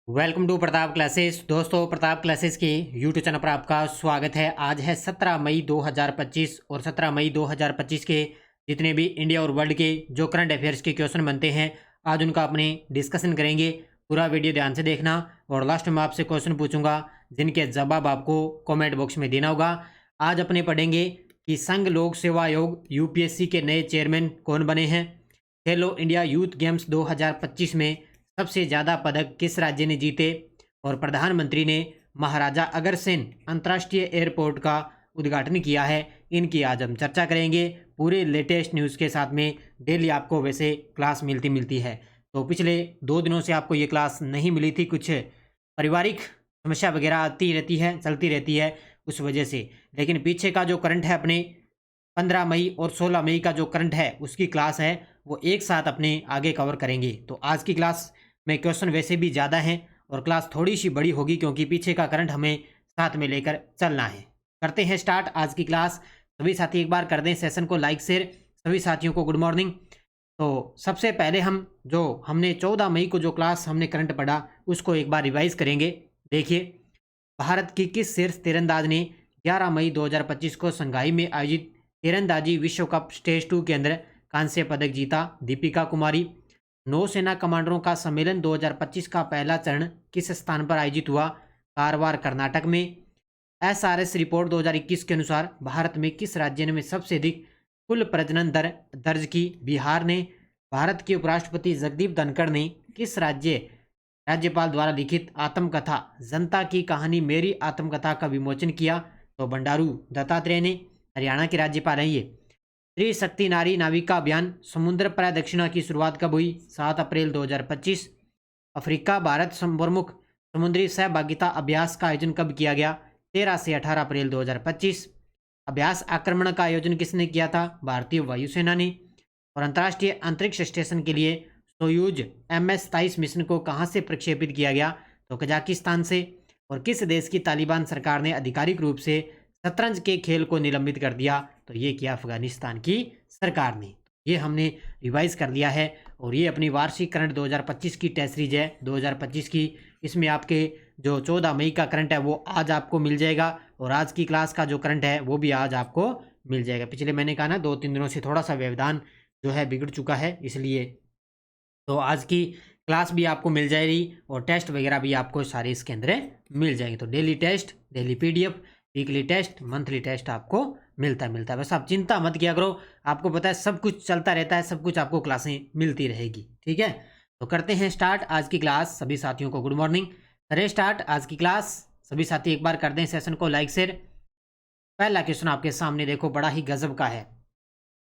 Welcome to Pratap Classes. दोस्तों, Pratap Classes के YouTube channel पर आपका स्वागत है। आज है 17 मई 2025 और 17 मई 2025 के जितने भी इंडिया और वर्ल्ड के जो करंट अफेयर्स के क्वेश्चन बनते हैं, आज उनका अपने डिस्कशन करेंगे। पूरा वीडियो ध्यान से देखना और लास्ट में आपसे क्वेश्चन पूछूंगा जिनके जवाब आपको कॉमेंट बॉक्स में देना होगा। आज अपने पढ़ेंगे कि संघ लोक सेवा आयोग यूपीएससी के नए चेयरमैन कौन बने हैं। खेलो इंडिया यूथ गेम्स 2025 में सबसे ज़्यादा पदक किस राज्य ने जीते, और प्रधानमंत्री ने महाराजा अग्रसेन अंतर्राष्ट्रीय एयरपोर्ट का उद्घाटन किया है। इनकी आज हम चर्चा करेंगे पूरे लेटेस्ट न्यूज़ के साथ में। डेली आपको वैसे क्लास मिलती है, तो पिछले 2 दिनों से आपको ये क्लास नहीं मिली थी, कुछ पारिवारिक समस्या वगैरह आती रहती है, चलती रहती है उस वजह से। लेकिन पीछे का जो करंट है अपने 15 मई और 16 मई का जो करंट है उसकी क्लास है, वो एक साथ अपने आगे कवर करेंगे। तो आज की क्लास में क्वेश्चन वैसे भी ज़्यादा हैं और क्लास थोड़ी सी बड़ी होगी क्योंकि पीछे का करंट हमें साथ में लेकर चलना है। करते हैं स्टार्ट आज की क्लास। सभी साथी एक बार कर दें सेशन को लाइक शेयर। सभी साथियों को गुड मॉर्निंग। तो सबसे पहले हमने 14 मई को जो क्लास हमने करंट पढ़ा उसको एक बार रिवाइज करेंगे। देखिए, भारत की किस शीर्ष तीरंदाज ने 11 मई 2025 को शंघाई में आयोजित तीरंदाजी विश्व कप स्टेज 2 के अंदर कांस्य पदक जीता? दीपिका कुमारी। नौसेना कमांडरों का सम्मेलन 2025 का पहला चरण किस स्थान पर आयोजित हुआ? कारवार, कर्नाटक में। एसआरएस रिपोर्ट 2021 के अनुसार भारत में किस राज्य ने सबसे अधिक कुल प्रजनन दर दर्ज की? बिहार ने। भारत के उपराष्ट्रपति जगदीप धनखड़ ने किस राज्यपाल द्वारा लिखित आत्मकथा जनता की कहानी मेरी आत्मकथा का विमोचन किया? तो बंडारू दत्तात्रेय ने। हरियाणा के राज्यपाल हैं ये। त्रिशक्ति नारी नाविका अभियान समुद्र प्रदक्षिणा की शुरुआत कब हुई? 7 अप्रैल 2025। अफ्रीका भारत प्रमुख समुद्री सहभागिता अभ्यास का आयोजन कब किया गया? 13 से 18 अप्रैल 2025। अभ्यास आक्रमण का आयोजन किसने किया था? भारतीय वायुसेना ने। और अंतर्राष्ट्रीय अंतरिक्ष स्टेशन के लिए सोयूज MS-27 मिशन को कहां से प्रक्षेपित किया गया? तो कजाकिस्तान से। और किस देश की तालिबान सरकार ने आधिकारिक रूप से शतरंज के खेल को निलंबित कर दिया? तो ये किया अफगानिस्तान की सरकार ने। ये हमने रिवाइज कर लिया है और ये अपनी वार्षिक करंट 2025 की टेस्ट सीरीज है 2025 की। इसमें आपके जो 14 मई का करंट है वो आज आपको मिल जाएगा और आज की क्लास का जो करंट है वो भी आज आपको मिल जाएगा। पिछले मैंने कहा ना 2-3 दिनों से थोड़ा सा व्यवधान जो है बिगड़ चुका है, इसलिए तो आज की क्लास भी आपको मिल जाएगी और टेस्ट वगैरह भी आपको सारे इसके अंदर मिल जाएंगे। तो daily test, daily PDF, weekly test, monthly test आपको मिलता है। बस आप चिंता मत किया करो, आपको पता है सब कुछ चलता रहता है, सब कुछ आपको क्लासें मिलती रहेगी। ठीक है, तो करते हैं स्टार्ट आज की क्लास। सभी साथियों को गुड मॉर्निंग। करें स्टार्ट आज की क्लास। सभी साथी एक बार कर दें सेशन को लाइक शेयर। पहला क्वेश्चन आपके सामने देखो, बड़ा ही गजब का है।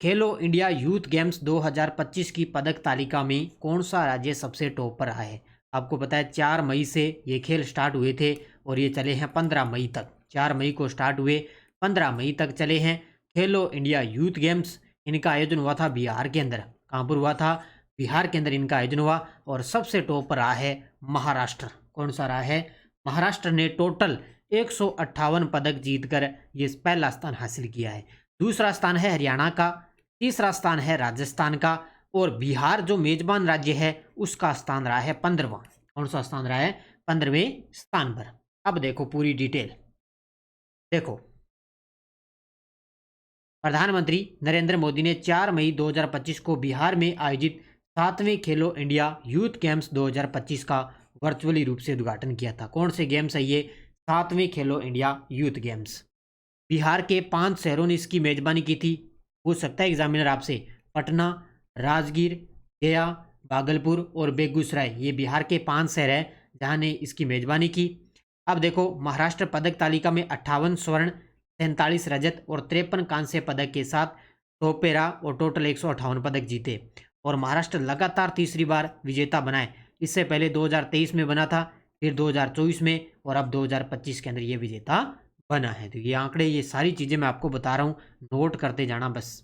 खेलो इंडिया यूथ गेम्स 2025 की पदक तालिका में कौन सा राज्य सबसे टॉप पर रहा है? आपको पता है 4 मई से ये खेल स्टार्ट हुए थे और ये चले हैं 15 मई तक। 4 मई को स्टार्ट हुए, 15 मई तक चले हैं खेलो इंडिया यूथ गेम्स। इनका आयोजन हुआ था बिहार के अंदर। कहाँ पर हुआ था? बिहार के अंदर इनका आयोजन हुआ और सबसे टॉप पर रहा है महाराष्ट्र। कौन सा रहा है? महाराष्ट्र ने टोटल 158 पदक जीतकर ये पहला स्थान हासिल किया है। दूसरा स्थान है हरियाणा का, तीसरा स्थान है राजस्थान का और बिहार जो मेजबान राज्य है उसका स्थान रहा है 15वां। कौन सा स्थान रहा है? 15वें स्थान पर। अब देखो पूरी डिटेल। देखो, प्रधानमंत्री नरेंद्र मोदी ने 4 मई 2025 को बिहार में आयोजित 7वें खेलो इंडिया यूथ गेम्स 2025 का वर्चुअली रूप से उद्घाटन किया था। कौन से गेम्स है ये? 7वें खेलो इंडिया यूथ गेम्स। बिहार के 5 शहरों ने इसकी मेजबानी की थी। पूछ सकता है एग्जामिनर आपसे। पटना, राजगीर, गया, भागलपुर और बेगूसराय, ये बिहार के 5 शहर हैं जहां ने इसकी मेजबानी की। अब देखो, महाराष्ट्र पदक तालिका में 58 स्वर्ण, 47 रजत और 53 कांस्य पदक के साथ टॉप पे रहा और टोटल 158 पदक जीते। और महाराष्ट्र लगातार तीसरी बार विजेता बनाए। इससे पहले 2023 में बना था, फिर 2024 में और अब 2025 के अंदर ये विजेता बना है। तो ये आंकड़े, ये सारी चीज़ें मैं आपको बता रहा हूँ, नोट करते जाना बस।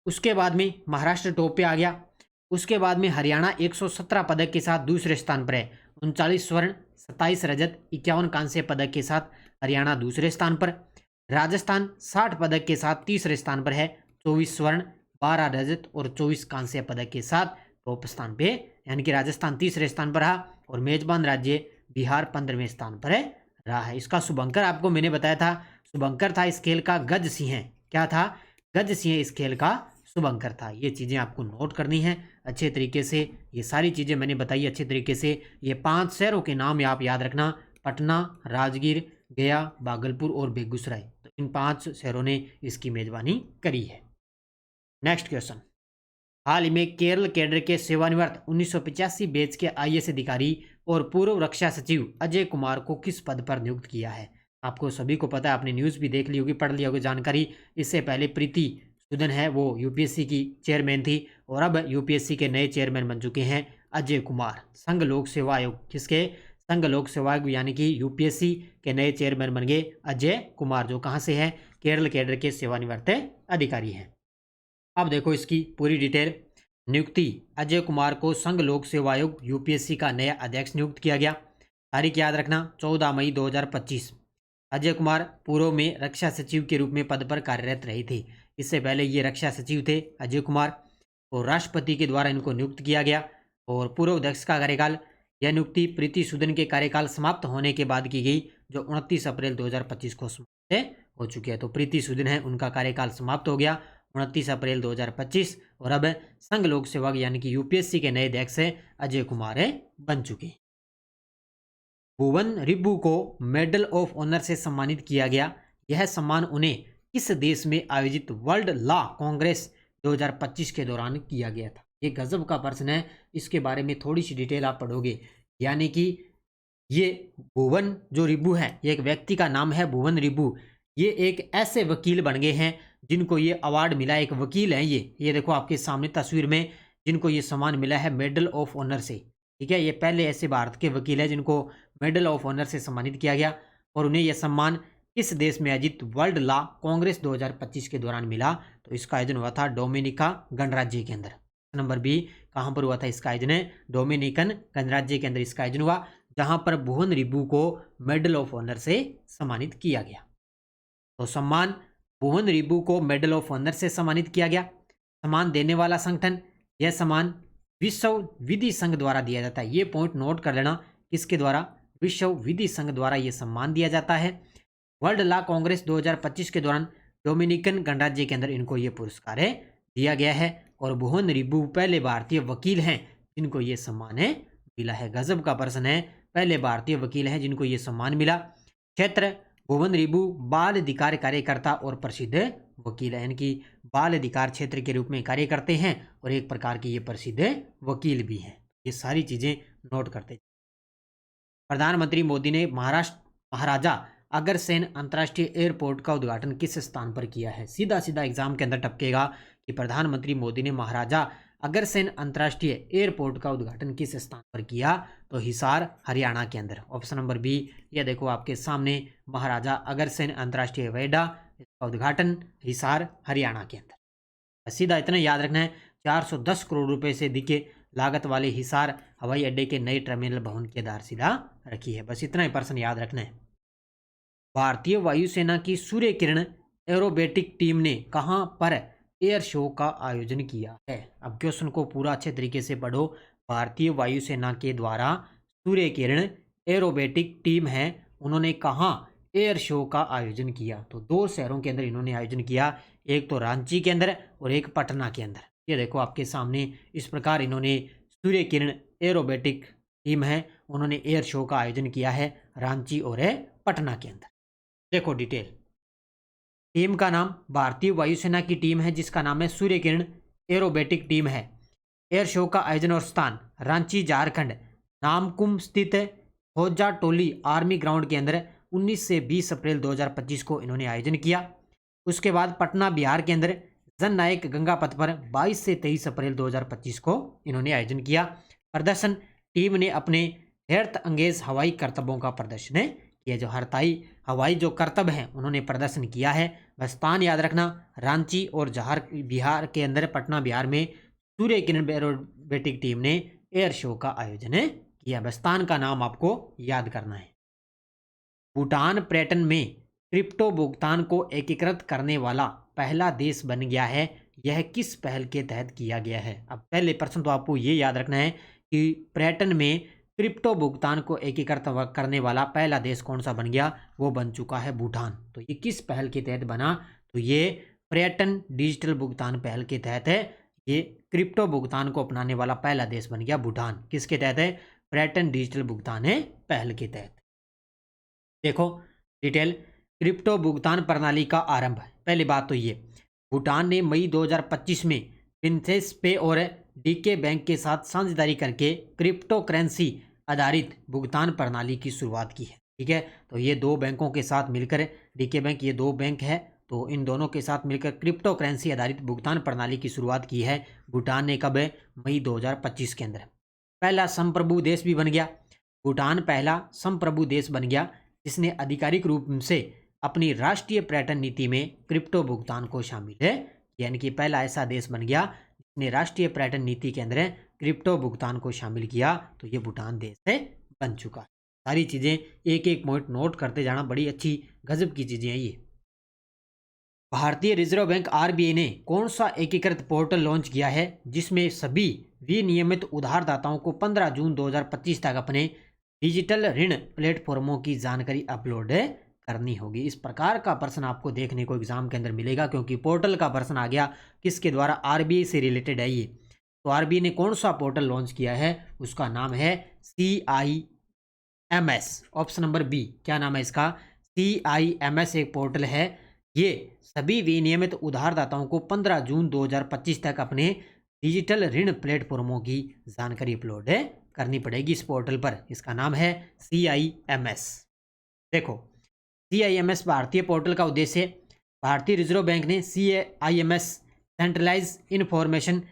उसके बाद में महाराष्ट्र टॉप पे आ गया। उसके बाद में हरियाणा 117 पदक के साथ दूसरे स्थान पर है। 39 स्वर्ण, 27 रजत, 51 कांस्य पदक के साथ हरियाणा दूसरे स्थान पर। राजस्थान 60 पदक के साथ तीसरे स्थान पर है। 24 स्वर्ण, 12 रजत और 24 कांस्य पदक के साथ टॉप स्थान पे, यानी कि राजस्थान तीसरे स्थान पर रहा। और मेजबान राज्य बिहार 15वें स्थान पर रहा है। इसका शुभंकर आपको मैंने बताया था, शुभंकर था इस खेल का गज सिंह। क्या था? गज सिंह इस खेल का शुभंकर था। ये चीज़ें आपको नोट करनी है अच्छे तरीके से। ये सारी चीज़ें मैंने बताई अच्छे तरीके से। ये 5 शहरों के नाम आप याद रखना, पटना, राजगीर, गया, भागलपुर और बेगूसराय। तो इन 5 शहरों ने इसकी मेजबानी करी है। नेक्स्ट क्वेश्चन, हाल ही में केरल कैडर के सेवानिवृत्त 1985 बैच के आईएएस अधिकारी और पूर्व रक्षा सचिव अजय कुमार को किस पद पर नियुक्त किया है? आपको सभी को पता है, आपने न्यूज़ भी देख ली होगी, पढ़ ली होगी जानकारी। इससे पहले प्रीति सूदन है वो यूपीएससी की चेयरमैन थी और अब यूपीएससी के नए चेयरमैन बन चुके हैं अजय कुमार। संघ लोक सेवा आयोग, किसके? संघ लोक सेवा आयोग यानी कि यूपीएससी के नए चेयरमैन बन गए अजय कुमार, जो कहाँ से है? केरल कैडर के सेवानिवृत्त अधिकारी हैं। अब देखो इसकी पूरी डिटेल। नियुक्ति, अजय कुमार को संघ लोक सेवा आयोग यूपीएससी का नया अध्यक्ष नियुक्त किया गया। तारीख याद रखना 14 मई 2025। अजय कुमार पूर्व में रक्षा सचिव के रूप में पद पर कार्यरत रहे थे। इससे पहले ये रक्षा सचिव थे अजय कुमार, और राष्ट्रपति के द्वारा इनको नियुक्त किया गया। और पूर्व अध्यक्ष का कार्यकाल, यह नियुक्ति प्रीति सूदन के कार्यकाल समाप्त होने के बाद की गई, जो 29 अप्रैल 2025 को समाप्त हो चुकी है। तो प्रीति सूदन है, उनका कार्यकाल समाप्त हो गया 29 अप्रैल 2025 और अब संघ लोक सेवा यानी कि यूपीएससी के नए अध्यक्ष अजय कुमार बन चुके। भुवन रिब्बू को मेडल ऑफ ऑनर से सम्मानित किया गया। यह सम्मान उन्हें किस देश में आयोजित वर्ल्ड लॉ कांग्रेस 2025 के दौरान किया गया था? ये गजब का प्रश्न है, इसके बारे में थोड़ी सी डिटेल आप पढ़ोगे। यानी कि ये भुवन जो रिब्बू है, ये एक व्यक्ति का नाम है भुवन रिब्बू। ये एक ऐसे वकील बन गए हैं जिनको ये अवार्ड मिला, एक वकील है ये देखो आपके सामने तस्वीर में, जिनको ये सम्मान मिला है मेडल ऑफ ऑनर से। ठीक है, ये पहले ऐसे भारत के वकील हैं जिनको मेडल ऑफ ऑनर से सम्मानित किया गया, और उन्हें यह सम्मान किस देश में आयोजित वर्ल्ड लॉ कांग्रेस 2025 के दौरान मिला? तो इसका आयोजन हुआ था डोमिनिका गणराज्य के अंदर। नंबर बी, कहाँ पर हुआ था इसका आयोजन? डोमिनिकन गणराज्य के अंदर इसका आयोजन हुआ, जहां पर भुवन रिब्बू को मेडल ऑफ ऑनर से सम्मानित किया गया। तो सम्मान भुवन रिब्बू को मेडल ऑफ ऑनर से सम्मानित किया गया। सम्मान देने वाला संगठन, यह सम्मान विश्व विधि संघ द्वारा दिया जाता है। ये पॉइंट नोट कर लेना, किसके द्वारा? विश्व विधि संघ द्वारा यह सम्मान दिया जाता है। वर्ल्ड लॉ कांग्रेस 2025 के दौरान डोमिनिकन गणराज्य के अंदर इनको ये पुरस्कार दिया गया है, और भुवन रिब्बू पहले भारतीय वकील हैं जिनको ये सम्मान मिला है। गजब का प्रश्न है, पहले भारतीय वकील हैं जिनको ये सम्मान मिला। क्षेत्र, भुवन रिब्बू बाल अधिकार कार्यकर्ता और प्रसिद्ध वकील है, यानी कि बाल अधिकार क्षेत्र के रूप में कार्य करते हैं और एक प्रकार के ये प्रसिद्ध वकील भी हैं। ये सारी चीजें नोट करते। प्रधानमंत्री मोदी ने महाराजा अग्रसेन अंतर्राष्ट्रीय एयरपोर्ट का उद्घाटन किस स्थान पर किया है? सीधा सीधा एग्जाम के अंदर टपकेगा कि प्रधानमंत्री मोदी ने महाराजा अग्रसेन अंतर्राष्ट्रीय एयरपोर्ट का उद्घाटन किस स्थान पर किया? तो हिसार, हरियाणा के अंदर। ऑप्शन नंबर बी, यह देखो आपके सामने, महाराजा अग्रसेन अंतर्राष्ट्रीय हवाई अड्डा, इसका उद्घाटन हिसार, हरियाणा के अंदर। सीधा इतना याद रखना है, 410 करोड़ रुपए से अधिक लागत वाले हिसार हवाई अड्डे के नए टर्मिनल भवन की आधारशिला रखी है। बस इतना ही प्रश्न याद रखना है। भारतीय वायुसेना की सूर्य किरण एरोबेटिक टीम ने कहां पर एयर शो का आयोजन किया है? अब क्वेश्चन को पूरा अच्छे तरीके से पढ़ो। भारतीय वायुसेना के द्वारा सूर्य किरण एरोबेटिक टीम है, उन्होंने कहां एयर शो का आयोजन किया? तो 2 शहरों के अंदर इन्होंने आयोजन किया, एक तो रांची के अंदर और एक पटना के अंदर। ये देखो आपके सामने, इस प्रकार इन्होंने सूर्य किरण एरोबेटिक टीम है, उन्होंने एयर शो का आयोजन किया है रांची और पटना के अंदर। देखो डिटेल, टीम का नाम भारतीय वायुसेना की टीम है जिसका नाम है सूर्य किरण एरोबेटिक टीम है। एयर शो का आयोजन और स्थान रांची झारखंड, नामकुम स्थित खोजा टोली आर्मी ग्राउंड के अंदर 19 से 20 अप्रैल 2025 को इन्होंने आयोजन किया। उसके बाद पटना बिहार के अंदर जन नायक गंगा पथ पर 22 से 23 अप्रैल 2025 को इन्होंने आयोजन किया। प्रदर्शन, टीम ने अपने हेर्थ अंगेज हवाई करतबों का प्रदर्शन किया, जो हरताई हवाई जो करतब हैं उन्होंने प्रदर्शन किया है। बस स्थान याद रखना, रांची और बिहार के अंदर, पटना बिहार में सूर्य किरण एरोबेटिक टीम ने एयर शो का आयोजन किया। बस स्थान का नाम आपको याद करना है। भूटान पर्यटन में क्रिप्टो भुगतान को एकीकृत करने वाला पहला देश बन गया है। यह किस पहल के तहत किया गया है? अब पहले प्रश्न तो आपको ये याद रखना है कि पर्यटन में क्रिप्टो भुगतान को एकीकृत करने वाला पहला देश कौन सा बन गया? वो बन चुका है भूटान। तो ये किस पहल के तहत बना? तो ये पर्यटन डिजिटल भुगतान पहल के तहत है। ये क्रिप्टो भुगतान को अपनाने वाला पहला देश बन गया भूटान। किसके तहत है? पर्यटन डिजिटल भुगतान है पहल के तहत। देखो डिटेल, क्रिप्टो भुगतान प्रणाली का आरंभ। पहली बात तो ये, भूटान ने मई 2025 में फिनटेक्स पे और डीके बैंक के साथ साझेदारी करके क्रिप्टो करेंसी आधारित भुगतान प्रणाली की शुरुआत की है। ठीक है, तो ये दो बैंकों के साथ मिलकर, डीके बैंक, ये दो बैंक है, तो इन दोनों के साथ मिलकर क्रिप्टो करेंसी आधारित भुगतान प्रणाली की शुरुआत की है भूटान ने। कब है? मई 2025 के अंदर। पहला संप्रभु देश भी बन गया भूटान, पहला संप्रभु देश बन गया जिसने आधिकारिक रूप से अपनी राष्ट्रीय पर्यटन नीति में क्रिप्टो भुगतान को शामिल है। यानी कि पहला ऐसा देश बन गया जिसने राष्ट्रीय पर्यटन नीति के अंदर क्रिप्टो भुगतान को शामिल किया, तो ये भूटान देश है बन चुका है। सारी चीजें एक एक पॉइंट नोट करते जाना, बड़ी अच्छी गजब की चीजें हैं ये। भारतीय रिजर्व बैंक आरबीआई ने कौन सा एकीकृत पोर्टल लॉन्च किया है जिसमें सभी विनियमित उधारदाताओं को 15 जून 2025 तक अपने डिजिटल ऋण प्लेटफॉर्मों की जानकारी अपलोड करनी होगी? इस प्रकार का प्रश्न आपको देखने को एग्जाम के अंदर मिलेगा, क्योंकि पोर्टल का प्रश्न आ गया किसके द्वारा? आरबीआई से रिलेटेड है ये। तो आरबीआई ने कौन सा पोर्टल लॉन्च किया है? उसका नाम है CIMS। Option number B. क्या नाम है इसका? CIMS एक पोर्टल है। ये सभी विनियमित उधारदाताओं को 15 जून 2025 तक अपने डिजिटल ऋण प्लेटफॉर्मों की जानकारी अपलोड करनी पड़ेगी इस पोर्टल पर। इसका नाम है CIMS। देखो, CIMS भारतीय पोर्टल का उद्देश्य, भारतीय रिजर्व बैंक ने CIMS सेंट्रलाइज इंफॉर्मेशन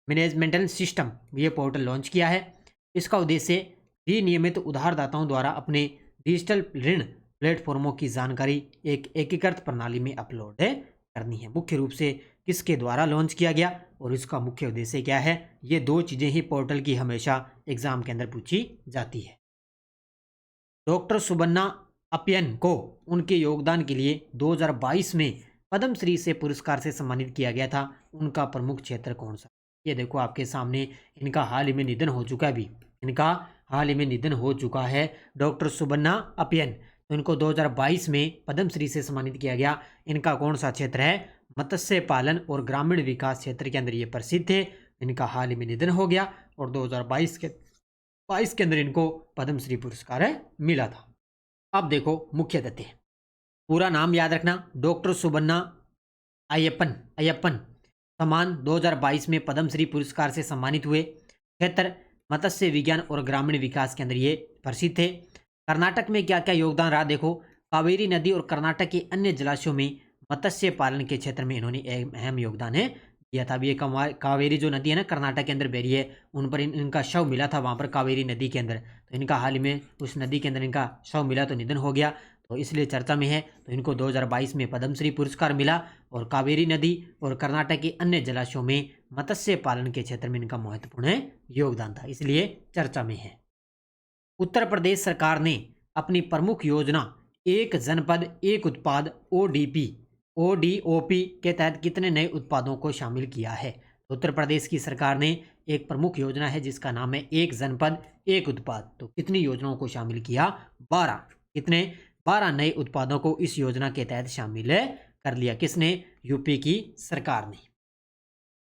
मैनेजमेंटल सिस्टम ये पोर्टल लॉन्च किया है। इसका उद्देश्य विनियमित उधारदाताओं द्वारा अपने डिजिटल ऋण प्लेटफॉर्मों की जानकारी एक एकीकृत प्रणाली में अपलोड करनी है। मुख्य रूप से किसके द्वारा लॉन्च किया गया और इसका मुख्य उद्देश्य क्या है? ये दो चीजें ही पोर्टल की हमेशा एग्जाम के अंदर पूछी जाती है। डॉक्टर सुबन्ना अप्यन को उनके योगदान के लिए 2022 में पद्मश्री से पुरस्कार से सम्मानित किया गया था। उनका प्रमुख क्षेत्र कौन सा? ये देखो आपके सामने, इनका हाल ही में निधन हो चुका है। अभी इनका हाल ही में निधन हो चुका है डॉक्टर सुबन्ना अप्यन। तो इनको 2022 में पद्मश्री से सम्मानित किया गया। इनका कौन सा क्षेत्र है? मत्स्य पालन और ग्रामीण विकास क्षेत्र के अंदर ये प्रसिद्ध थे। इनका हाल ही में निधन हो गया और 2022 के अंदर इनको पद्मश्री पुरस्कार मिला था। अब देखो मुख्य तथ्य, पूरा नाम याद रखना, डॉक्टर सुबन्ना अय्यप्पन सम्मान 2022 में पद्मश्री पुरस्कार से सम्मानित हुए। क्षेत्र मत्स्य विज्ञान और ग्रामीण विकास के अंदर ये प्रसिद्ध थे। कर्नाटक में क्या क्या योगदान रहा? देखो, कावेरी नदी और कर्नाटक के अन्य जलाशयों में मत्स्य पालन के क्षेत्र में इन्होंने अहम योगदान दिया था। अभी ये कावेरी जो नदी है ना, कर्नाटक के अंदर बह रही है, उन पर इनका शव मिला था वहाँ पर कावेरी नदी के अंदर। तो इनका हाल ही में उस नदी के अंदर इनका शव मिला, तो निधन हो गया, तो इसलिए चर्चा में है। तो इनको 2022 में पद्मश्री पुरस्कार मिला और कावेरी नदी और कर्नाटक के अन्य जलाशयों में मत्स्य पालन के क्षेत्र में इनका महत्वपूर्ण योगदान था, इसलिए चर्चा में है। उत्तर प्रदेश सरकार ने अपनी प्रमुख योजना एक जनपद एक उत्पाद ODOP के तहत कितने नए उत्पादों को शामिल किया है? उत्तर प्रदेश की सरकार ने एक प्रमुख योजना है जिसका नाम है एक जनपद एक उत्पाद। तो कितनी योजनाओं को शामिल किया? 12। कितने? 12 नए उत्पादों को इस योजना के तहत शामिल कर लिया। किसने? यूपी की सरकार ने।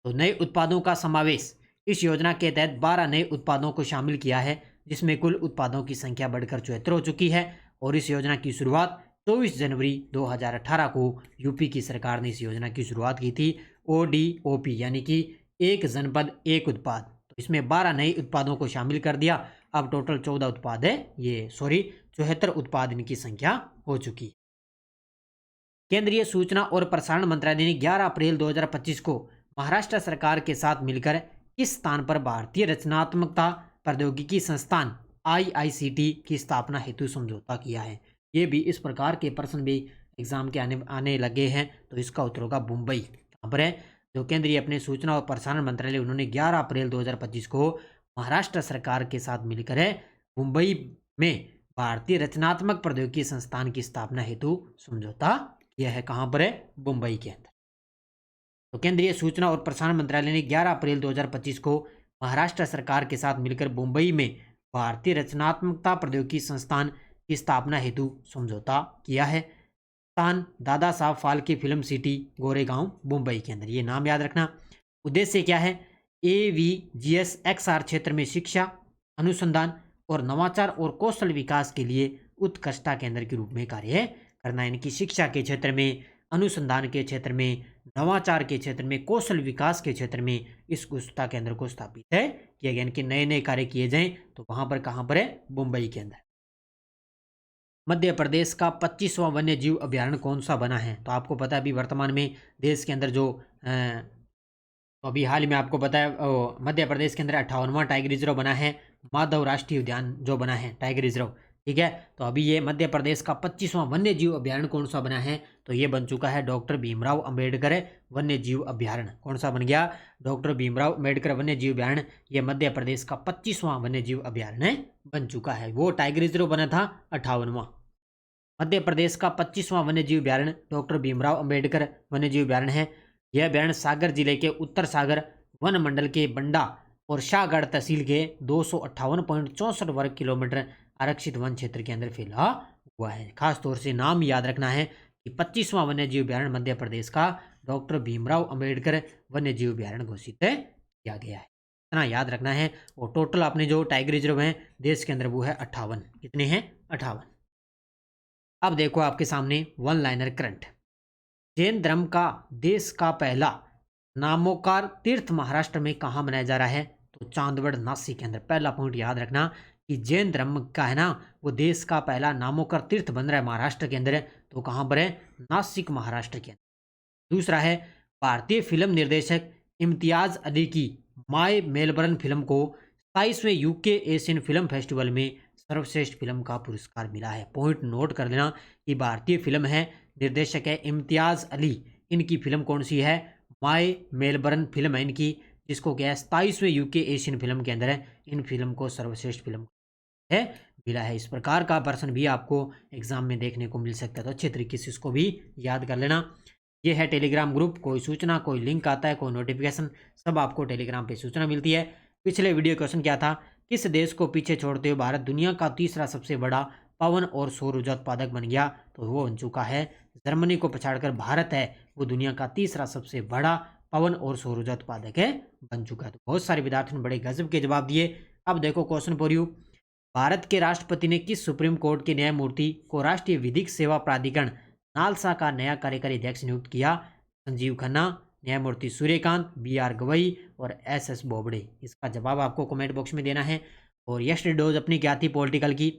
तो नए उत्पादों का समावेश इस योजना के तहत 12 नए उत्पादों को शामिल किया है, जिसमें कुल उत्पादों की संख्या बढ़कर 74 हो चुकी है। और इस योजना की शुरुआत 24 जनवरी 2018 को यूपी की सरकार ने इस योजना की शुरुआत की थी। ODOP यानी कि एक जनपद एक उत्पाद। तो इसमें 12 नए उत्पादों को शामिल कर दिया। अब टोटल 14 उत्पाद है, 74 उत्पाद इनकी संख्या हो चुकी है। केंद्रीय सूचना और प्रसारण मंत्रालय ने 11 अप्रैल 2025 को महाराष्ट्र सरकार के साथ मिलकर किस स्थान पर भारतीय रचनात्मकता प्रौद्योगिकी संस्थान IICT की स्थापना हेतु समझौता किया है? ये भी इस प्रकार के प्रश्न भी एग्जाम के आने लगे हैं। तो इसका उत्तर होगा मुंबई। कहाँ पर है? जो केंद्रीय अपने सूचना और प्रसारण मंत्रालय, उन्होंने 11 अप्रैल 2025 को महाराष्ट्र सरकार के साथ मिलकर मुंबई में भारतीय रचनात्मक प्रौद्योगिकी संस्थान की स्थापना हेतु समझौता किया है। कहाँ पर है? मुंबई के अंदर। तो केंद्रीय सूचना और प्रसारण मंत्रालय ने 11 अप्रैल 2025 को महाराष्ट्र सरकार के साथ मिलकर मुंबई में भारतीय रचनात्मकता प्रौद्योगिकी संस्थान की स्थापना हेतु समझौता किया है। स्थान दादा साहब फाल्के फिल्म सिटी गोरेगांव मुंबई के अंदर, ये नाम याद रखना। उद्देश्य क्या है? AVGSXR क्षेत्र में शिक्षा, अनुसंधान और नवाचार और कौशल विकास के लिए उत्कृष्टता केंद्र के रूप में कार्य करना है। इनकी शिक्षा के क्षेत्र में, अनुसंधान के क्षेत्र में, नवाचार के क्षेत्र में, कौशल विकास के क्षेत्र में इस उत्कृष्टता केंद्र को स्थापित है किया गया। इनके नए नए कार्य किए जाएं तो वहां पर कहां पर है? मुंबई के अंदर। मध्य प्रदेश का 25वां वन्य जीव अभ्यारण्य कौन सा बना है? तो आपको पता है अभी वर्तमान में देश के अंदर जो तो अभी हाल ही में आपको पता है मध्य प्रदेश के अंदर 58वां टाइगर रिजर्व बना है, माधव राष्ट्रीय उद्यान जो बना है टाइगर रिजर्व। ठीक है, तो अभी ये मध्य प्रदेश का 25वां वन्य जीव अभ्यारण्य कौन सा बना है? तो ये बन चुका है डॉक्टर भीमराव अंबेडकर वन्य जीव अभ्यारण्य। कौन सा बन गया? डॉक्टर भीमराव अंबेडकर वन्य जीव अभ्यारण्य। ये मध्य प्रदेश का 25वां वन्य जीव अभ्यारण्य बन चुका है। वो टाइगर रिजर्व बना था 58वां। मध्य प्रदेश का 25वां वन्य जीव अभ्यारण्य डॉक्टर भीमराव अंबेडकर वन्य जीव अभ्यारण्य है। यह अभ्यारण्य सागर जिले के उत्तर सागर वन मंडल के बंडा और शाहगढ़ तहसील के 258.64 वर्ग किलोमीटर आरक्षित वन क्षेत्र के अंदर फैला हुआ है। खास तौर से नाम याद रखना है कि 25वां वन्य जीव अभ्यारण्य मध्य प्रदेश का डॉक्टर भीमराव अंबेडकर वन्य जीव अभ्यारण्य घोषित किया गया है, इतना याद रखना है। और टोटल अपने जो टाइगर रिजर्व है देश के अंदर वो है 58। कितने हैं? 58। अब देखो आपके सामने वन लाइनर करंट। जैन धर्म का देश का पहला नामोकार तीर्थ महाराष्ट्र में कहाँ मनाया जा रहा है? तो चांदवड़ नासिक के अंदर। पहला पॉइंट याद रखना कि जैन धर्म का है ना वो देश का पहला नामोकार तीर्थ बन रहा है महाराष्ट्र के अंदर, तो कहाँ पर है? नासिक महाराष्ट्र के अंदर। दूसरा है भारतीय फिल्म निर्देशक इम्तियाज अली की माय मेलबर्न फिल्म को 27वें यूके एशियन फिल्म फेस्टिवल में सर्वश्रेष्ठ फिल्म का पुरस्कार मिला है। पॉइंट नोट कर लेना कि भारतीय फिल्म है, निर्देशक है इम्तियाज अली। इनकी फिल्म कौन सी है? माय मेलबर्न फिल्म है इनकी, जिसको क्या है 27वें यूके एशियन फिल्म के अंदर है। इन फिल्म को सर्वश्रेष्ठ फिल्म है मिला है। इस प्रकार का प्रश्न भी आपको एग्जाम में देखने को मिल सकता है, तो अच्छे तरीके से इसको भी याद कर लेना। ये है टेलीग्राम ग्रुप। कोई सूचना, कोई लिंक आता है, कोई नोटिफिकेशन, सब आपको टेलीग्राम पे सूचना मिलती है। पिछले वीडियो क्वेश्चन क्या था? किस देश को पीछे छोड़ते हुए भारत दुनिया का तीसरा सबसे बड़ा पवन और सौर ऊर्जा उत्पादक बन गया? तो वो बन चुका है जर्मनी को पछाड़कर भारत है वो दुनिया का तीसरा सबसे बड़ा पवन और सौर ऊर्जा उत्पादक है बन चुका है। तो बहुत सारे विद्यार्थियों ने बड़े गजब के जवाब दिए। अब देखो क्वेश्चन फॉर यू। भारत के राष्ट्रपति ने किस सुप्रीम कोर्ट के न्यायमूर्ति को राष्ट्रीय विधिक सेवा प्राधिकरण नालसा का नया कार्यकारी अध्यक्ष नियुक्त किया? संजीव खन्ना, न्यायमूर्ति सूर्यकांत, BR गवई और SS बोबड़े। इसका जवाब आपको कमेंट बॉक्स में देना है। और यस्टरडे डोज अपनी क्या थी पॉलिटिकल की?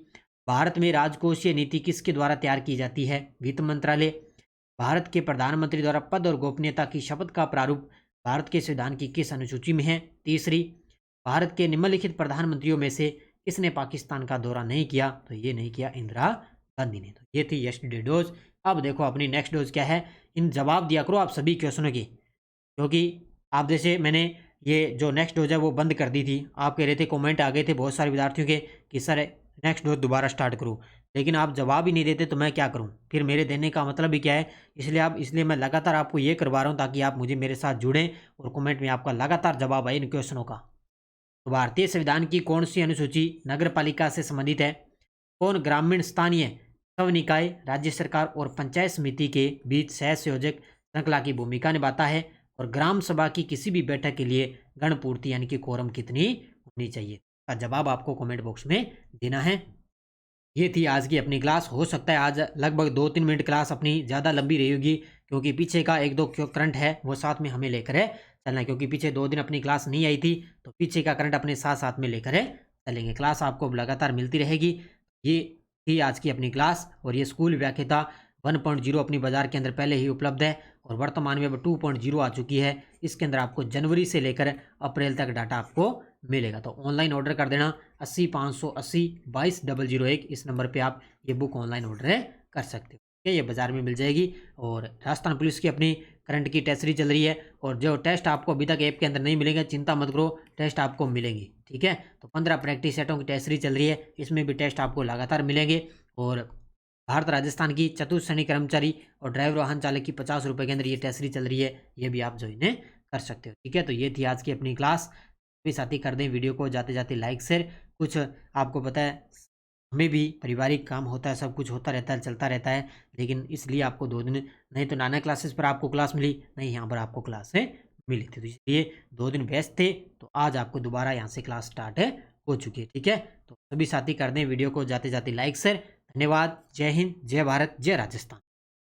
भारत में राजकोषीय नीति किसके द्वारा तैयार की जाती है? वित्त मंत्रालय। भारत के प्रधानमंत्री द्वारा पद और गोपनीयता की शपथ का प्रारूप भारत के संविधान की किस अनुसूची में है? तीसरी। भारत के निम्नलिखित प्रधानमंत्रियों में से किसने पाकिस्तान का दौरा नहीं किया? तो ये नहीं किया इंदिरा गांधी ने। तो ये थी यस्टरडे डोज। अब देखो अपनी नेक्स्ट डोज क्या है। इन जवाब दिया करो आप सभी क्वेश्चनों की, क्योंकि आप जैसे मैंने ये जो नेक्स्ट डोज है वो बंद कर दी थी। आप कह रहे थे, कमेंट आ गए थे बहुत सारे विद्यार्थियों के कि सर नेक्स्ट डोज दोबारा स्टार्ट करूँ, लेकिन आप जवाब ही नहीं देते तो मैं क्या करूं? फिर मेरे देने का मतलब ही क्या है? इसलिए मैं लगातार आपको ये करवा रहा हूं ताकि आप मुझे मेरे साथ जुड़ें और कमेंट में आपका लगातार जवाब आए इन क्वेश्चनों का। तो भारतीय संविधान की कौन सी अनुसूची नगर पालिका से संबंधित है? कौन ग्रामीण स्थानीय स्व निकाय, राज्य सरकार और पंचायत समिति के बीच सहसंयोजक श्रृंखला की भूमिका निभाता है? और ग्राम सभा की किसी भी बैठक के लिए गणपूर्ति यानी कि कोरम कितनी होनी चाहिए? का जवाब आपको कमेंट बॉक्स में देना है। ये थी आज की अपनी क्लास। हो सकता है आज लगभग 2-3 मिनट क्लास अपनी ज़्यादा लंबी रही होगी, क्योंकि पीछे का 1-2 करंट है वो साथ में हमें लेकर चलना है, क्योंकि पीछे 2 दिन अपनी क्लास नहीं आई थी, तो पीछे का करंट अपने साथ साथ में लेकर चलेंगे। क्लास आपको लगातार मिलती रहेगी। ये थी आज की अपनी क्लास। और ये स्कूल व्याख्याता 1.0 अपनी बाजार के अंदर पहले ही उपलब्ध है और वर्तमान में अब 2.0 आ चुकी है। इसके अंदर आपको जनवरी से लेकर अप्रैल तक डाटा आपको मिलेगा। तो ऑनलाइन ऑर्डर कर देना 80 580 22 001 इस नंबर पे आप ये बुक ऑनलाइन ऑर्डर कर सकते हो। ठीक है, ये बाजार में मिल जाएगी। और राजस्थान पुलिस की अपनी करंट की टेस्ट सीरीज चल रही है और जो टेस्ट आपको अभी तक ऐप के अंदर नहीं मिलेंगे, चिंता मत करो, टेस्ट आपको मिलेंगी। ठीक है, तो 15 प्रैक्टिस सेटों की टेस्ट सीरीज चल रही है, इसमें भी टेस्ट आपको लगातार मिलेंगे। और भारत राजस्थान की चतुर्थ श्रेणी कर्मचारी और ड्राइवर वाहन चालक की 50 रुपये के अंदर ये टेस्ट सीरीज चल रही है, ये भी आप ज्वाइन कर सकते हो। ठीक है, तो ये थी आज की अपनी क्लास। भी साथी कर दें वीडियो को जाते जाते लाइक शेयर। कुछ आपको पता है हमें भी पारिवारिक काम होता है, सब कुछ होता रहता है, चलता रहता है, लेकिन इसलिए आपको 2 दिन नहीं तो नाना क्लासेस पर आपको क्लास मिली, नहीं यहाँ पर आपको क्लासें मिली थी, तो इसलिए 2 दिन व्यस्त थे, तो आज आपको दोबारा यहाँ से क्लास स्टार्ट हो चुकी है। ठीक है, तो सभी साथी कर दें वीडियो को जाते जाते लाइक शेयर। धन्यवाद। जय हिंद, जय भारत, जय राजस्थान।